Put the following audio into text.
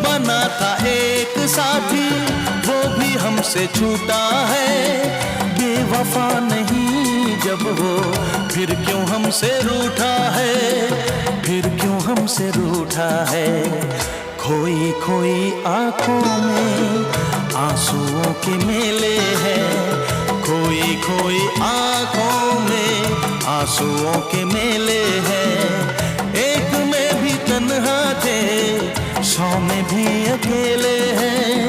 बना था एक साथी वो भी हमसे छूटा है। बेवफा नहीं जब वो फिर क्यों हमसे रूठा है, फिर क्यों हमसे रूठा है। खोई खोई आंखों में आंसुओं के मेले हैं, खोई खोई आंखों में आंसुओं के मेले हैं। एक में भी तन्हा थे, 100 में भी अकेले हैं।